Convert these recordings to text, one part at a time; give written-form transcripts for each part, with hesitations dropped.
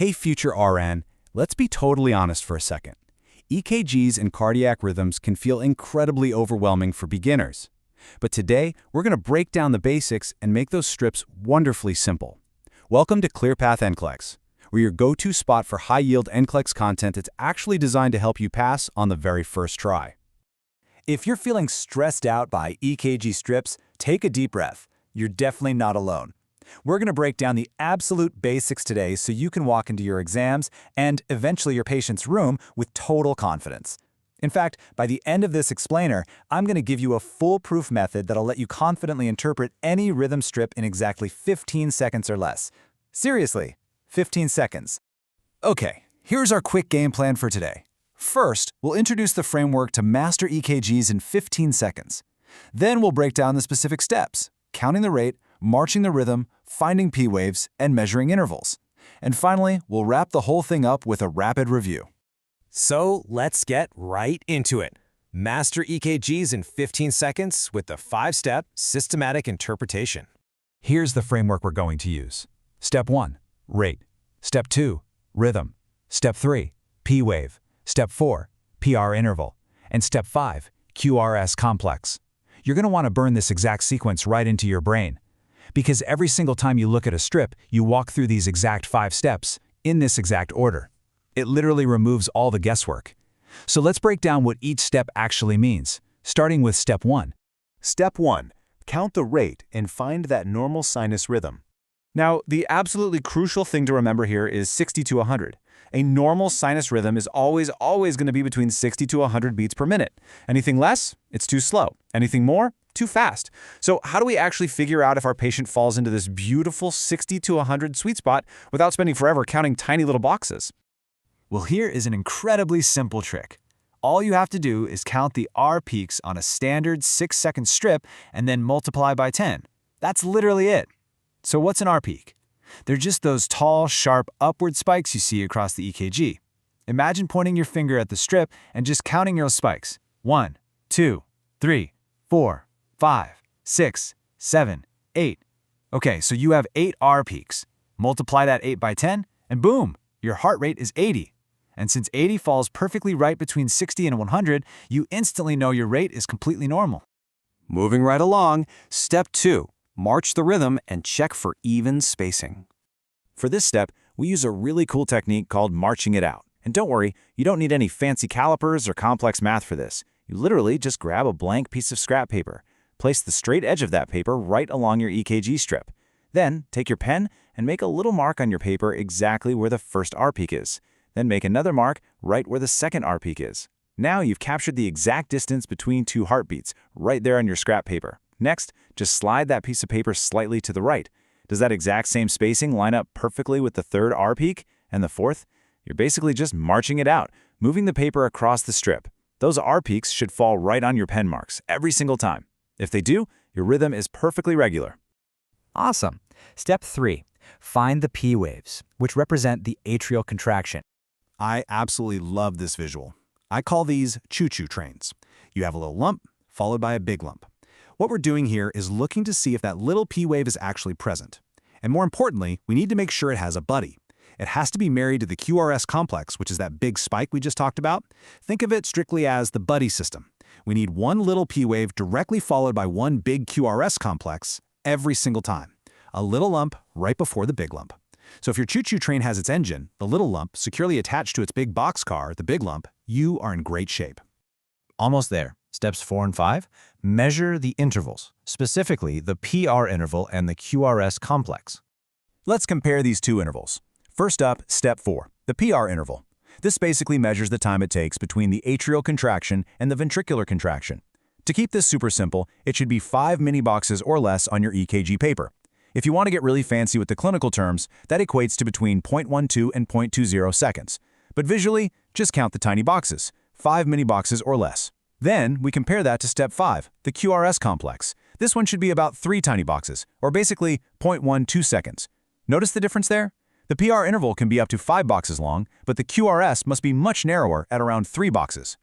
Hey future RN, let's be totally honest for a second. EKGs and cardiac rhythms can feel incredibly overwhelming for beginners. But today, we're going to break down the basics and make those strips wonderfully simple. Welcome to ClearPath NCLEX, where your go-to spot for high-yield NCLEX content that's actually designed to help you pass on the very first try. If you're feeling stressed out by EKG strips, take a deep breath. You're definitely not alone. We're going to break down the absolute basics today so you can walk into your exams and eventually your patient's room with total confidence. In fact, by the end of this explainer, I'm going to give you a foolproof method that'll let you confidently interpret any rhythm strip in exactly 15 seconds or less. Seriously, 15 seconds. Okay, here's our quick game plan for today. First, we'll introduce the framework to master EKGs in 15 seconds. Then we'll break down the specific steps, counting the rate, marching the rhythm, finding P waves, and measuring intervals. And finally, we'll wrap the whole thing up with a rapid review. So let's get right into it. Master EKGs in 15 seconds with the 5-step systematic interpretation. Here's the framework we're going to use. Step 1, rate. Step 2, rhythm. Step 3, P wave. Step 4, PR interval. And Step 5, QRS Complex. You're going to want to burn this exact sequence right into your brain. Because every single time you look at a strip, you walk through these exact 5 steps, in this exact order. It literally removes all the guesswork. So let's break down what each step actually means, starting with Step 1. Step 1. Count the rate and find that normal sinus rhythm. Now, the absolutely crucial thing to remember here is 60 to 100. A normal sinus rhythm is always going to be between 60 to 100 beats per minute. Anything less, it's too slow. Anything more, too fast. So how do we actually figure out if our patient falls into this beautiful 60 to 100 sweet spot without spending forever counting tiny little boxes? Well, here is an incredibly simple trick. All you have to do is count the R peaks on a standard 6-second strip and then multiply by 10. That's literally it. So what's an R peak? They're just those tall, sharp, upward spikes you see across the EKG. Imagine pointing your finger at the strip and just counting your spikes. 1, 2, 3, 4, 5, 6, 7, 8. Okay, so you have 8 R peaks. Multiply that 8 by 10, and boom, your heart rate is 80. And since 80 falls perfectly right between 60 and 100, you instantly know your rate is completely normal. Moving right along, Step 2. March the rhythm and check for even spacing. For this step, we use a really cool technique called marching it out. And don't worry, you don't need any fancy calipers or complex math for this. You literally just grab a blank piece of scrap paper. Place the straight edge of that paper right along your EKG strip. Then, take your pen and make a little mark on your paper exactly where the first R peak is. Then make another mark right where the second R peak is. Now you've captured the exact distance between 2 heartbeats right there on your scrap paper. Next, just slide that piece of paper slightly to the right. Does that exact same spacing line up perfectly with the third R peak and the fourth? You're basically just marching it out, moving the paper across the strip. Those R peaks should fall right on your pen marks every single time. If they do, your rhythm is perfectly regular. Awesome. Step 3. Find the P waves, which represent the atrial contraction. I absolutely love this visual. I call these choo-choo trains. You have a little lump, followed by a big lump. What we're doing here is looking to see if that little P wave is actually present. And more importantly, we need to make sure it has a buddy. It has to be married to the QRS complex, which is that big spike we just talked about. Think of it strictly as the buddy system. We need one little P wave directly followed by one big QRS complex every single time. A little lump right before the big lump. So if your choo-choo train has its engine, the little lump, securely attached to its big boxcar, the big lump, you are in great shape. Almost there. Steps 4 and 5. Measure the intervals, specifically the PR interval and the QRS complex. Let's compare these two intervals. First up, Step 4, the PR interval. This basically measures the time it takes between the atrial contraction and the ventricular contraction. To keep this super simple, it should be 5 mini boxes or less on your EKG paper. If you want to get really fancy with the clinical terms, that equates to between 0.12 and 0.20 seconds. But visually, just count the tiny boxes, 5 mini boxes or less. Then, we compare that to Step 5, the QRS complex. This one should be about 3 tiny boxes, or basically 0.12 seconds. Notice the difference there? The PR interval can be up to 5 boxes long, but the QRS must be much narrower at around 3 boxes.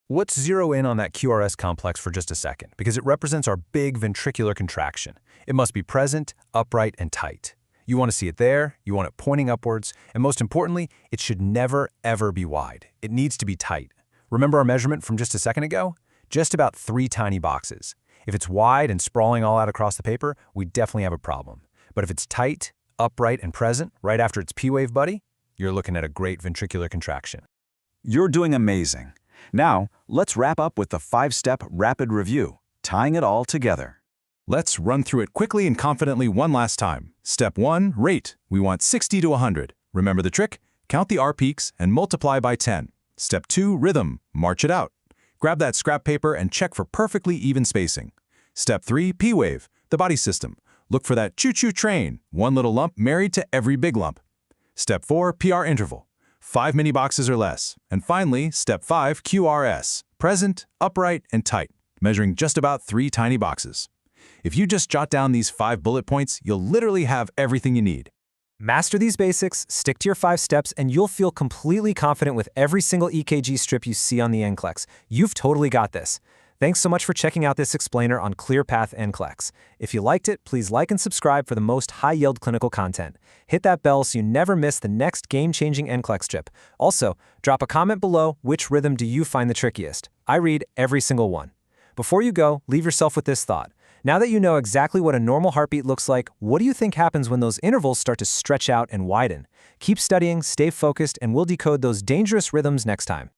Let's zero in on that QRS complex for just a second, because it represents our big ventricular contraction. It must be present, upright, and tight. You want to see it there, you want it pointing upwards, and most importantly, it should never, ever be wide. It needs to be tight. Remember our measurement from just a second ago? Just about 3 tiny boxes. If it's wide and sprawling all out across the paper, we definitely have a problem. But if it's tight, upright, and present right after its P-wave buddy, you're looking at a great ventricular contraction. You're doing amazing. Now, let's wrap up with the 5-step rapid review, tying it all together. Let's run through it quickly and confidently one last time. Step 1, rate. We want 60 to 100. Remember the trick? Count the R peaks and multiply by 10. Step 2, rhythm. March it out. Grab that scrap paper and check for perfectly even spacing. Step 3, P-wave, the body system. Look for that choo-choo train, one little lump married to every big lump. Step 4, PR interval, 5 mini boxes or less. And finally, Step 5, QRS, present, upright, and tight, measuring just about 3 tiny boxes. If you just jot down these 5 bullet points, you'll literally have everything you need. Master these basics, stick to your 5 steps, and you'll feel completely confident with every single EKG strip you see on the NCLEX. You've totally got this. Thanks so much for checking out this explainer on ClearPath NCLEX. If you liked it, please like and subscribe for the most high-yield clinical content. Hit that bell so you never miss the next game-changing NCLEX strip. Also, drop a comment below which rhythm do you find the trickiest. I read every single one. Before you go, leave yourself with this thought. Now that you know exactly what a normal heartbeat looks like, what do you think happens when those intervals start to stretch out and widen? Keep studying, stay focused, and we'll decode those dangerous rhythms next time.